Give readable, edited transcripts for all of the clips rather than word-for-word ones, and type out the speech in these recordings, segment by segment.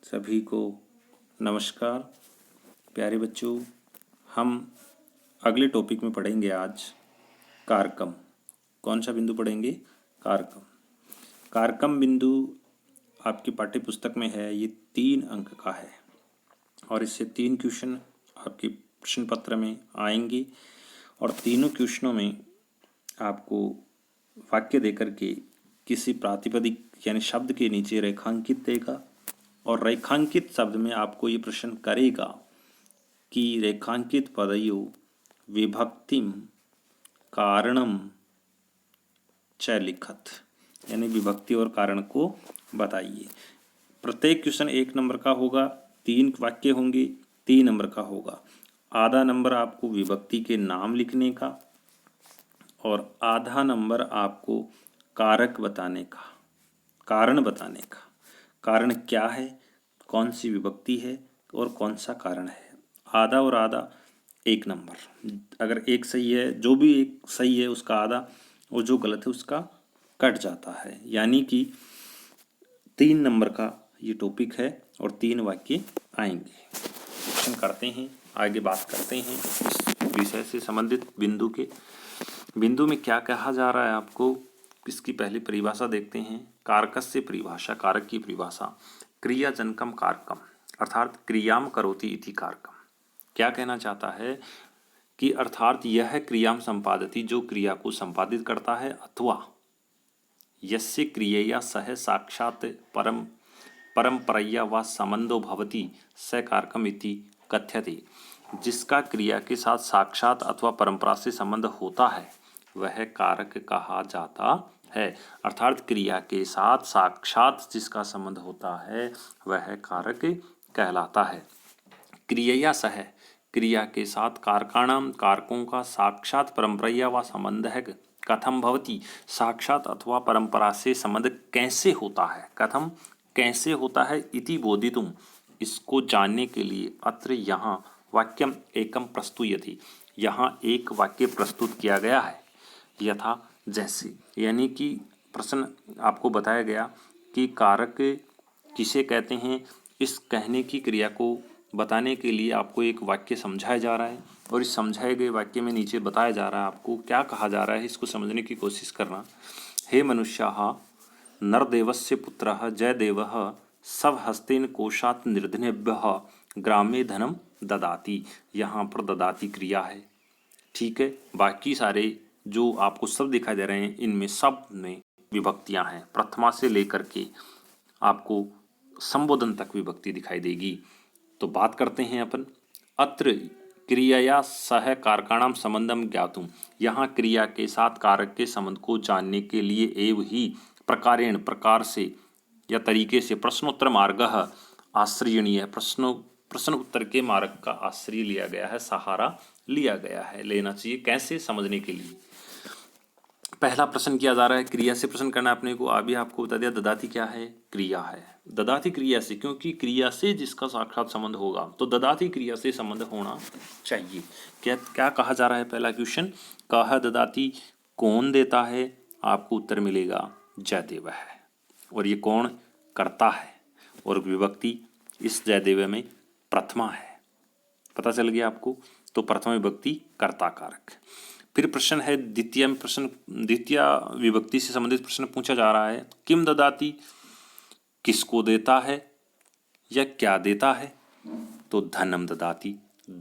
सभी को नमस्कार। प्यारे बच्चों, हम अगले टॉपिक में पढ़ेंगे आज कारकम। कौन सा बिंदु पढ़ेंगे? कारकम। कारकम बिंदु आपकी पाठ्य पुस्तक में है। ये 3 अंक का है और इससे 3 क्वेश्चन आपके प्रश्न पत्र में आएंगे और तीनों क्वेश्चनों में आपको वाक्य देकर के किसी प्रातिपदिक यानी शब्द के नीचे रेखांकित देगा और रेखांकित शब्द में आपको ये प्रश्न करेगा कि रेखांकित पदयों विभक्तिम कारणम च लिखत, यानी विभक्ति और कारण को बताइए। प्रत्येक क्वेश्चन 1 नंबर का होगा, 3 वाक्य होंगे, 3 नंबर का होगा। आधा नंबर आपको विभक्ति के नाम लिखने का और आधा नंबर आपको कारक बताने का, कारण बताने का। कारण क्या है, कौन सी विभक्ति है और कौन सा कारण है। आधा और आधा 1 नंबर। अगर एक सही है, जो भी एक सही है उसका आधा और जो गलत है उसका कट जाता है। यानी कि 3 नंबर का ये टॉपिक है और 3 वाक्य आएंगे। क्वेश्चन करते हैं, आगे बात करते हैं इस विषय से संबंधित बिंदु के। बिंदु में क्या कहा जा रहा है आपको, इसकी पहली परिभाषा देखते हैं। कारकस्य परिभाषा, कारक की परिभाषा। क्रियाजनकम कारकम अर्थात क्रियाम करोति इति कारकम। क्या कहना चाहता है कि अर्थात यह क्रियाम संपादति, जो क्रिया को संपादित करता है, अथवा यस्य क्रियया सह साक्षात परंपरया व संबंधो भवति स कारकम इति कथ्यते। जिसका क्रिया के साथ साक्षात अथवा परंपरा से संबंध होता है वह कारक कहा जाता है। अर्थात क्रिया के साथ साक्षात जिसका संबंध होता है वह कारक कहलाता है। क्रियया सह, क्रिया के साथ कारकाणाम, कारकों का साक्षात परंपरा व संबंध है। कथम भवति, साक्षात अथवा परंपरा से संबंध कैसे होता है, कथम कैसे होता है, इति बोधितुम, इसको जानने के लिए अत्र यहाँ वाक्यम एकम प्रस्तुयति, यहाँ एक वाक्य प्रस्तुत किया गया है। यथा जैसे, यानी कि प्रश्न आपको बताया गया कि कारक किसे कहते हैं। इस कहने की क्रिया को बताने के लिए आपको एक वाक्य समझाया जा रहा है और इस समझाए गए वाक्य में नीचे बताया जा रहा है आपको क्या कहा जा रहा है, इसको समझने की कोशिश करना। हे मनुष्याः नरदेवस्य पुत्रः जयदेवः स्वहस्तेन कोशात् निर्धनेभ्यः ग्रामे धनम ददाति। यहाँ पर ददाति क्रिया है, ठीक है। बाकी सारे जो आपको सब दिखाई दे रहे हैं इनमें सब में विभक्तियां हैं। प्रथमा से लेकर के आपको संबोधन तक विभक्ति दिखाई देगी। तो बात करते हैं अपन। अत्र क्रियाया सह कारकाणाम संबंधम ज्ञातुम, यहाँ क्रिया के साथ कारक के संबंध को जानने के लिए एव ही प्रकारेण, प्रकार से या तरीके से, प्रश्नोत्तर मार्ग आश्रयणीय, प्रश्न उत्तर के मार्ग का आश्रय लिया गया है, सहारा लिया गया है, लेना चाहिए। कैसे समझने के लिए पहला प्रश्न किया जा रहा है, क्रिया से प्रश्न करना अपने को। अभी आपको बता दिया ददाति क्या है, क्रिया है। ददाति क्रिया से, क्योंकि क्रिया से जिसका साक्षात संबंध होगा तो ददाति क्रिया से संबंध होना चाहिए। क्या क्या कहा जा रहा है, पहला क्वेश्चन, कहा ददाति, कौन देता है, आपको उत्तर मिलेगा जयदेव है। और ये कौन करता है, और विभक्ति इस जयदेव में प्रथमा है, पता चल गया आपको। तो प्रथम विभक्ति कर्ता कारक। फिर प्रश्न है द्वितीय में, प्रश्न द्वितीय विभक्ति से संबंधित प्रश्न पूछा जा रहा है, किम ददाति, किसको देता है या क्या देता है। तो धनम ददाति,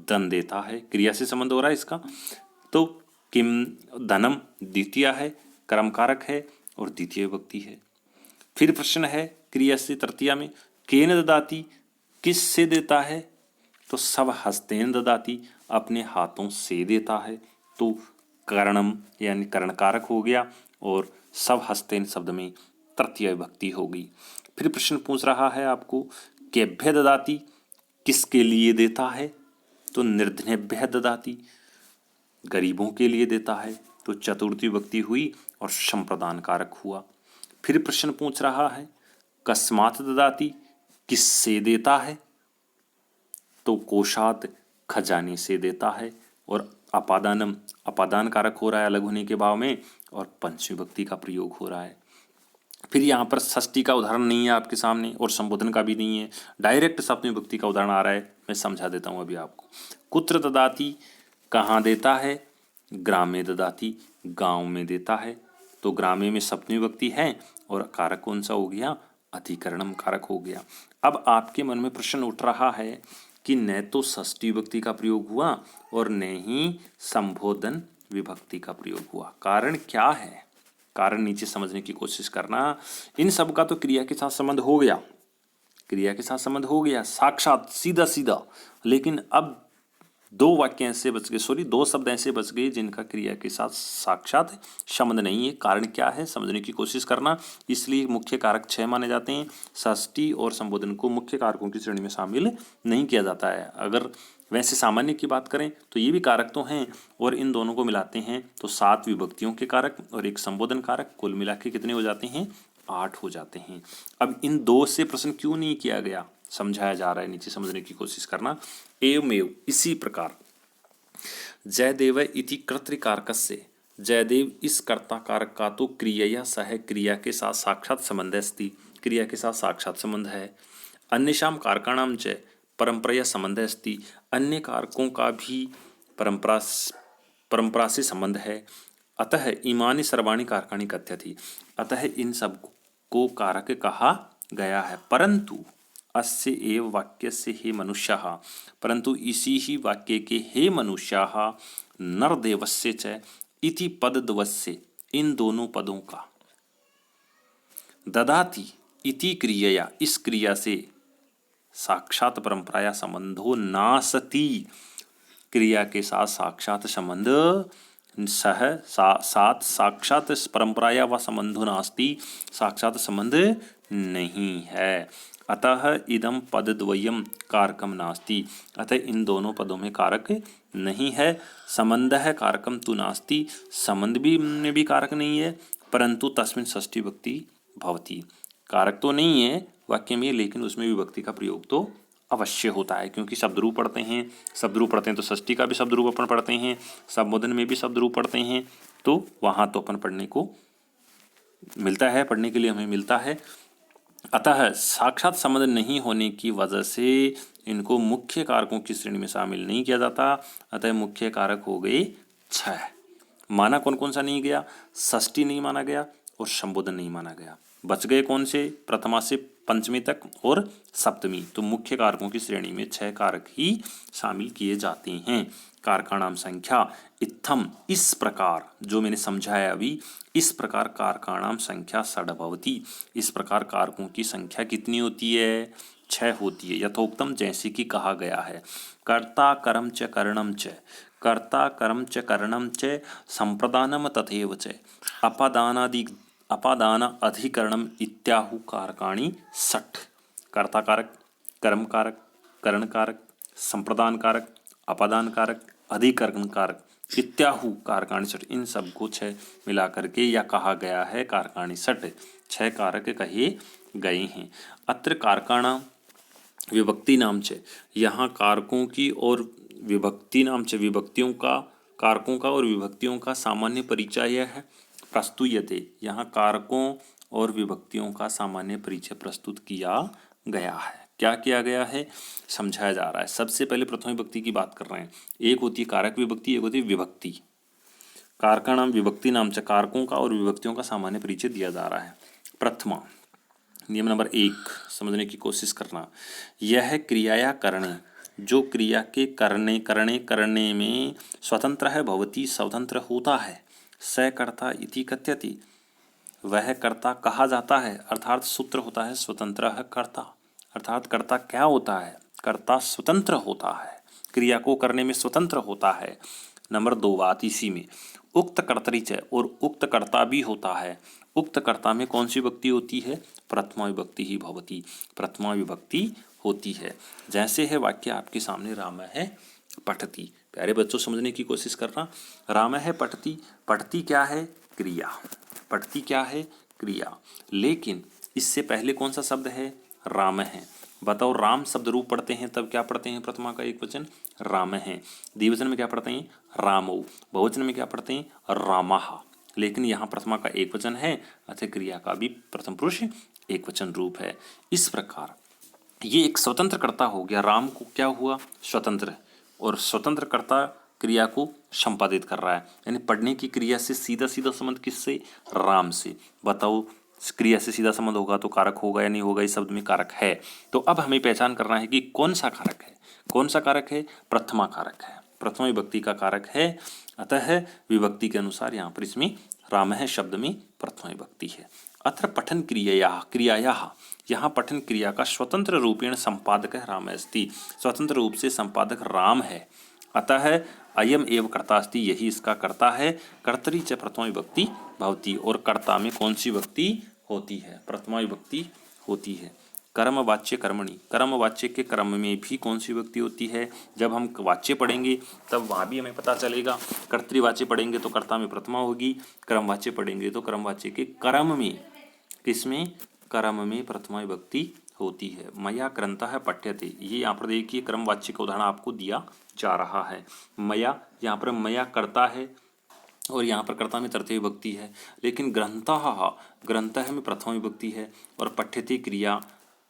धन देता है, क्रिया से संबंध हो रहा है इसका। तो किम, धनम द्वितीय है, कर्म कारक है और द्वितीय विभक्ति है। फिर प्रश्न है क्रिया से तृतीया में, केन ददाति, किस से देता है। तो सब हस्तेन ददाति, अपने हाथों से देता है। तो करणम यानी करण कारक हो गया और सब हस्तेन शब्द में तृतीय विभक्ति होगी। फिर प्रश्न पूछ रहा है आपको, केभ्य ददाति, किसके लिए देता है। तो निर्धनेभ्य ददाति, गरीबों के लिए देता है। तो चतुर्थी विभक्ति हुई और संप्रदान कारक हुआ। फिर प्रश्न पूछ रहा है कस्मात् ददाति, किससे देता है। तो कोशात, खजाने से देता है। और अपादानम, अपादान कारक हो रहा है अलग होने के भाव में, और पंचमी विभक्ति का प्रयोग हो रहा है। फिर यहाँ पर षष्ठी का उदाहरण नहीं है आपके सामने और संबोधन का भी नहीं है, डायरेक्ट सप्तमी विभक्ति का उदाहरण आ रहा है। मैं समझा देता हूँ अभी आपको। कुत्र ददाति, कहाँ देता है? ग्रामे ददाति, गांव में देता है। तो ग्रामे में सप्तमी विभक्ति है और कारक कौन सा हो गया? अधिकरणम कारक हो गया। अब आपके मन में प्रश्न उठ रहा है कि न तो षष्ठी विभक्ति का प्रयोग हुआ और न ही संबोधन विभक्ति का प्रयोग हुआ। कारण क्या है? कारण नीचे समझने की कोशिश करना। इन सब का तो क्रिया के साथ संबंध हो गया, क्रिया के साथ संबंध हो गया साक्षात सीधा सीधा, लेकिन अब दो वाक्य ऐसे बच गए, सॉरी दो शब्द ऐसे बच गए जिनका क्रिया के साथ साक्षात संबंध नहीं है। कारण क्या है समझने की कोशिश करना। इसलिए मुख्य कारक 6 माने जाते हैं। षष्ठी और संबोधन को मुख्य कारकों की श्रेणी में शामिल नहीं किया जाता है। अगर वैसे सामान्य की बात करें तो ये भी कारक तो हैं, और इन दोनों को मिलाते हैं तो 7 विभक्तियों के कारक और एक संबोधन कारक, कुल मिला के कितने हो जाते हैं? 8 हो जाते हैं। अब इन दो से प्रश्न क्यों नहीं किया गया समझाया जा रहा है, नीचे समझने की कोशिश करना। एवमेव, इसी प्रकार जयदेव इति कर्तृकारकस्य, जयदेव इस कर्ता कारक का तो क्रिया सह क्रिया के साथ साक्षात संबंध अस्ति, क्रिया के साथ साक्षात संबंध है। अन्यशाम कारकाणाम च परंपरा संबंध अस्ति, अन्य कारकों का भी परंपरा से संबंध है। अतः इमानी सर्वाणी कारकाणी कथ्यति, अतः इन सब को कारक कहा गया है। परंतु अस्य एव वाक्यस्य हे मनुष्यः, परंतु इसी ही वाक्य के हे मनुष्यः नरदेवस्य च इति पदद्वस्य, इन दोनों पदों का ददाति इति क्रियया, इस क्रिया से साक्षात परंपराया संबंधो नासति, क्रिया के साथ साक्षात संबंध साथ साक्षात परंपराया व संबंधो नास्ति, साक्षात संबंध नहीं है। अतः इदम पदद्वयम कारकम नास्ति, अतः इन दोनों पदों में कारक नहीं है। संबंध है कारकम तु नास्ति, संबंध भी में भी कारक नहीं है। परंतु तस्मिन् षष्ठी विभक्ति भवति, कारक तो नहीं है वाक्य में, लेकिन उसमें विभक्ति का प्रयोग तो अवश्य होता है, क्योंकि शब्द रूप पढ़ते हैं, शब्द रूप पढ़ते हैं तो षष्ठी का भी शब्द रूप अपन पढ़ते हैं, संबोधन में भी शब्द रूप पढ़ते हैं, तो वहाँ तो अपन पढ़ने को मिलता है, पढ़ने के लिए हमें मिलता है। अतः साक्षात संबंध नहीं होने की वजह से इनको मुख्य कारकों की श्रेणी में शामिल नहीं किया जाता। अतः मुख्य कारक हो गए 6। माना कौन कौन सा नहीं गया? षष्ठी नहीं माना गया और संबोधन नहीं माना गया। बच गए कौन से? प्रथमा से पंचमी तक और सप्तमी। तो मुख्य कारकों की श्रेणी में 6 कारक ही शामिल किए जाते हैं। कारकाणाम संख्या इत्थम, इस प्रकार जो मैंने समझाया अभी, इस प्रकार कारकाणाम संख्या षड्भवति, इस प्रकार कारकों की संख्या कितनी होती है? 6 होती है। यथोक्तम, जैसे कि कहा गया है। कर्ता कर्म च करणम च, कर्ता कर्म च करणम च संप्रदानम तथैव च अपादान अधिकरणम इत्याहु कारकाणि 6। कर्ता कारक, कर्म कारक, करण कारक, संप्रदान कारक, अपादान कारक, अधिकरण कारक इत्याहु कारकाणि 6, इन सबको 6 मिला करके या कहा गया है कारकाणि 6, 6 कारक कहे गए हैं। अत्र कारकाणाम विभक्ति नाम च, यहाँ कारकों की और विभक्ति नाम च, विभक्तियों का, कारकों का और विभक्तियों का सामान्य परिचय है। प्रस्तुयते, यहाँ कारकों और विभक्तियों का सामान्य परिचय प्रस्तुत किया गया है। क्या किया गया है समझाया जा रहा है। सबसे पहले प्रथम विभक्ति की बात कर रहे हैं। एक होती है कारक विभक्ति, एक होती है विभक्ति। कारकाणाम विभक्ति नाम से कारकों का और विभक्तियों का सामान्य परिचय दिया जा रहा है। प्रथमा, नियम नंबर 1 समझने की कोशिश करना। यह क्रिया या करणे, जो क्रिया के करने में स्वतंत्र है, भवती स्वतंत्र होता है। स कर्ता इति कथ्यति, वह कर्ता कहा जाता है, अर्थात सूत्र होता है स्वतंत्र कर्ता, अर्थात कर्ता क्या होता है? कर्ता स्वतंत्र होता है, क्रिया को करने में स्वतंत्र होता है। नंबर 2 बात इसी में, उक्त कर्तृच, और उक्त कर्ता भी होता है। उक्त कर्ता में कौन सी विभक्ति होती है? प्रथमा विभक्ति ही भवती, प्रथमा विभक्ति होती है। जैसे है वाक्य आपके सामने, राम है पठती। प्यारे बच्चों समझने की कोशिश करना। राम है पठती, पठती क्या है? क्रिया। पठती क्या है? क्रिया। लेकिन इससे पहले कौन सा शब्द है? राम है। बताओ, राम शब्द रूप पढ़ते हैं तब क्या पढ़ते हैं? प्रथमा का एक वचन राम है। द्विवचन में क्या पढ़ते हैं? रामौ। बहुवचन में क्या पढ़ते हैं? रामाः। लेकिन यहाँ प्रथमा का एक वचन है, अतः क्रिया का भी प्रथम पुरुष एक वचन रूप है। इस प्रकार ये एक स्वतंत्र कर्ता हो गया। राम को क्या हुआ? स्वतंत्र, और स्वतंत्र कर्ता क्रिया को संपादित कर रहा है, यानी पढ़ने की क्रिया से सीधा सीधा संबंध किससे? राम से। बताओ, क्रिया से सीधा संबंध होगा तो कारक होगा या नहीं होगा? इस शब्द में कारक है। तो अब हमें पहचान करना है कि कौन सा कारक है। कौन सा कारक है? प्रथमा कारक है, प्रथमा विभक्ति का कारक है। अतः विभक्ति के अनुसार यहाँ पर इसमें राम है शब्द में प्रथमा विभक्ति है। अत्र पठन क्रियायाः, यहाँ पठन क्रिया का स्वतंत्र रूपेण संपादक राम अस्ति, स्वतंत्र रूप से संपादक राम है। अतः अयम एव कर्ता अस्ति, यही इसका कर्ता है। कर्तरी च प्रथमा विभक्ति भवति, और कर्ता में कौन सी विभक्ति होती है? प्रथमा विभक्ति होती है। कर्म वाच्य कर्मणि, कर्म वाच्य के कर्म में भी कौन सी विभक्ति होती है? जब हम वाच्य पढ़ेंगे तब वहाँ भी हमें पता चलेगा। कर्तृवाच्य पढ़ेंगे तो कर्ता में प्रथमा होगी, कर्म वाच्य पढ़ेंगे तो कर्म वाच्य के कर्म में, किसमें? कर्म में प्रथमा विभक्ति होती है। मया क्रंतः पठ्यते, ये यहाँ पर देखिए कर्म वाच्य का उदाहरण आपको दिया जा रहा है। मया, यहाँ पर मया कर्ता है और यहाँ पर कर्ता में तृतीय विभक्ति है, लेकिन ग्रंथः, ग्रंथः में प्रथमा विभक्ति है और पठ्यते क्रिया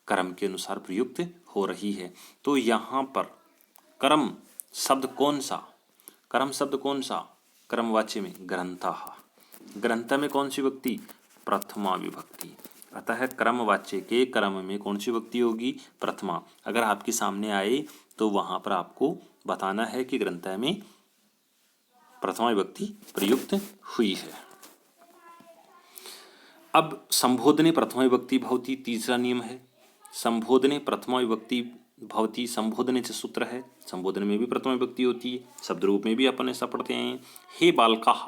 कर्म के अनुसार प्रयुक्त हो रही है। तो यहाँ पर कर्म शब्द कौन सा? कर्म शब्द कौन सा? कर्मवाच्य में ग्रंथः, ग्रंथ में कौन सी विभक्ति? प्रथमा विभक्ति। अतः कर्मवाच्य के कर्म में कौन सी विभक्ति होगी? प्रथमा। अगर आपके सामने आए तो वहां पर आपको बताना है कि ग्रंथ में प्रथमा विभक्ति प्रयुक्त हुई है। अब संबोधने प्रथमा विभक्ति भवति, तीसरा नियम है। संबोधने प्रथमा विभक्ति भवति, संबोधने से सूत्र है, संबोधन में भी प्रथमा विभक्ति होती है, शब्द रूप में भी अपन ऐसा पढ़ते हैं। हे बालकाः,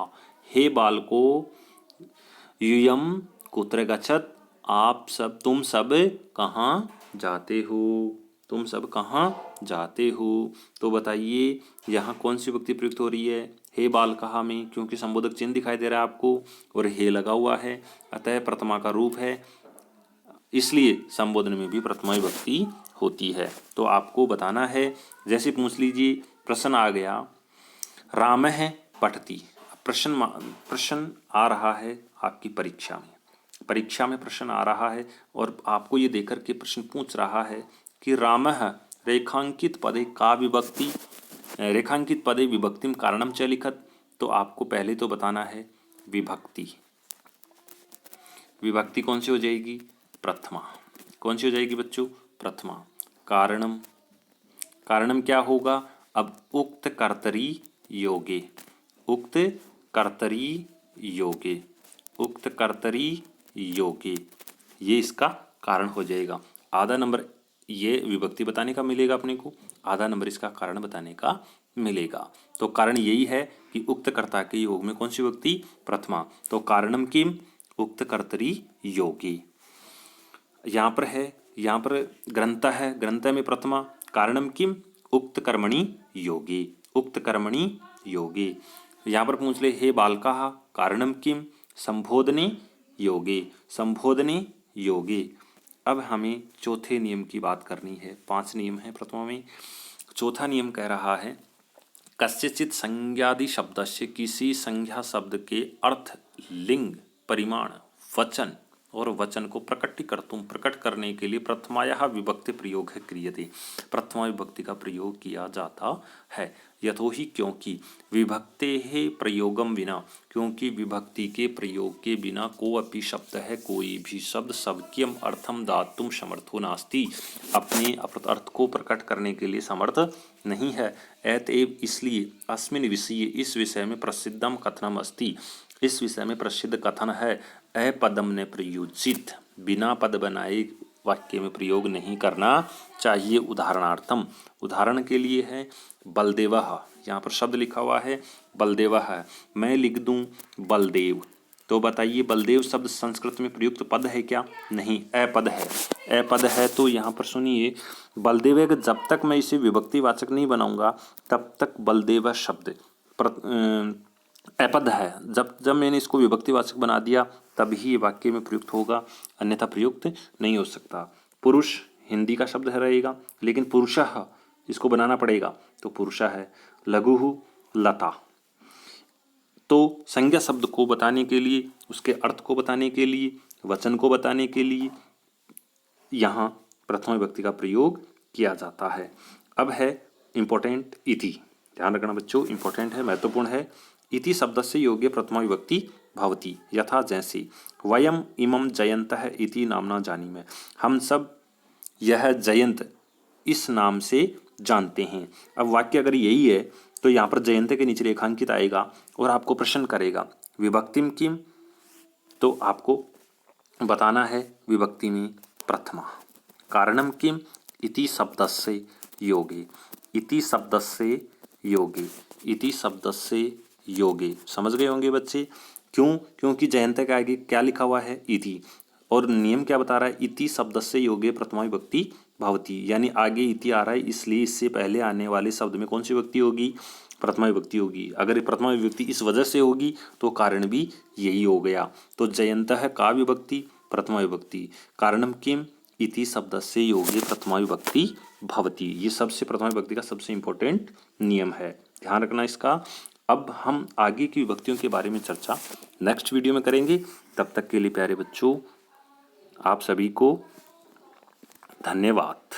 हे बालको, यूयम कुत्र गच्छत, आप सब, तुम सब कहाँ जाते हो, तुम सब कहाँ जाते हो। तो बताइए यहाँ कौन सी विभक्ति प्रयुक्त हो रही है? हे बालकाः में, क्योंकि संबोधक चिन्ह दिखाई दे रहा है आपको और हे लगा हुआ है, अतः प्रथमा का रूप है, इसलिए संबोधन में भी प्रथमा विभक्ति होती है। तो आपको बताना है, जैसे पूछ लीजिए प्रश्न आ गया, राम है पठती। प्रश्न आ रहा है आपकी परीक्षा में, परीक्षा में प्रश्न आ रहा है और आपको ये देकर के प्रश्न पूछ रहा है कि रामः रेखांकित पदे का विभक्ति, रेखांकित पदे विभक्तिम कारणम च लिखत। तो आपको पहले तो बताना है विभक्ति, विभक्ति कौन सी हो जाएगी? प्रथमा। कौन सी हो जाएगी बच्चों? प्रथमा। कारणम, कारणम क्या होगा? अब उक्त कर्तरी योगे, उक्त कर्तरी योगे, उक्त कर्तरी योगे, ये इसका कारण हो जाएगा। आधा नंबर ये विभक्ति बताने का मिलेगा अपने को, आधा नंबर इसका कारण बताने का मिलेगा। तो कारण यही है कि उक्त कर्ता के योग में कौन सी विभक्ति? प्रथमा। तो कारणम किम? उक्त कर्तरी योगे। यहाँ पर है, यहाँ पर ग्रंथ है, ग्रंथ में प्रथमा। कारणम किम? उक्त कर्मणि योगे, उक्त कर्मणि योगे। यहाँ पर पूछ ले हे बालकाः, कारणम किम? संबोधने योगे, संबोधने योगे। अब हमें चौथे नियम की बात करनी है। 5 नियम है प्रथमा में। चौथा नियम कह रहा है कस्यचित संज्ञादि शब्दस्य, किसी संज्ञा शब्द के अर्थ, लिंग, परिमाण, वचन और वचन को प्रकटीकर्तुं, प्रकट करने के लिए प्रथमायाः विभक्ति प्रयोग है क्रियते, प्रथमा विभक्ति का प्रयोग किया जाता है। यथोहि, क्योंकि विभक्तेः प्रयोगम विना, क्योंकि विभक्ति के प्रयोग के बिना को अपि शब्द है, कोई भी शब्द स्वकीयम अर्थम दातुम समर्थो नास्ति, अपने अर्थ को प्रकट करने के लिए समर्थ नहीं है। अतएव इसलिए अस्मिन् विषये, इस विषय में प्रसिद्धम कथनम अस्ति, इस विषय में प्रसिद्ध कथन है, अपदम ने प्रयोजित, बिना पद बनाए वाक्य में प्रयोग नहीं करना चाहिए। उदाहरणार्थम, उदाहरण के लिए है बलदेवः, यहाँ पर शब्द लिखा हुआ है बलदेवः, मैं लिख दूं बलदेव। तो बताइए बलदेव शब्द संस्कृत में प्रयुक्त पद है क्या? नहीं, अपद है, अपद है। तो यहाँ पर सुनिए, बलदेव, जब तक मैं इसे विभक्तिवाचक नहीं बनाऊंगा तब तक बलदेव शब्द अपद है। जब मैंने इसको विभक्तिवाचक बना दिया तभी ये वाक्य में प्रयुक्त होगा, अन्यथा प्रयुक्त नहीं हो सकता। पुरुष हिंदी का शब्द है रहेगा, लेकिन पुरुषः इसको बनाना पड़ेगा, तो पुरुषः है। लघुः लता, तो संज्ञा शब्द को बताने के लिए, उसके अर्थ को बताने के लिए, वचन को बताने के लिए यहाँ प्रथम विभक्ति का प्रयोग किया जाता है। अब है इम्पोर्टेंट इति। ध्यान रखना बच्चों, इम्पोर्टेंट है, महत्वपूर्ण है। इति शब्द से योग्य प्रथमा विभक्ति भवति, यथा जैसे वयम इमं जयन्तः इति नामना जानीमः, हम सब यह जयंत इस नाम से जानते हैं। अब वाक्य अगर यही है तो यहाँ पर जयंत के नीचे रेखांकित आएगा और आपको प्रश्न करेगा विभक्तिम किम, तो आपको बताना है विभक्ति में प्रथमा। कारणम किम, इति शब्दस्य योगे, इति शब्दस्य योगे, इति शब्दस्य योगे। समझ गए होंगे बच्चे, क्यों? क्योंकि जयंत के आगे क्या लिखा हुआ है? इति, और नियम क्या बता रहा है? इति शब्दस्य योगे प्रथमा विभक्ति भवति, यानी आगे इति आ रहा है इसलिए इससे पहले आने वाले शब्द में कौन सी विभक्ति होगी? प्रथमा विभक्ति होगी। अगर प्रथमा विभक्ति इस वजह से होगी तो कारण भी यही हो गया। तो जयंतः का विभक्ति प्रथमा विभक्ति, कारणम किम, इति शब्दस्य योगे प्रथमा विभक्ति भवति। ये सबसे प्रथमा विभक्ति का सबसे इंपॉर्टेंट नियम है, ध्यान रखना इसका। अब हम आगे की विभक्तियों के बारे में चर्चा नेक्स्ट वीडियो में करेंगे। तब तक के लिए प्यारे बच्चों, आप सभी को धन्यवाद।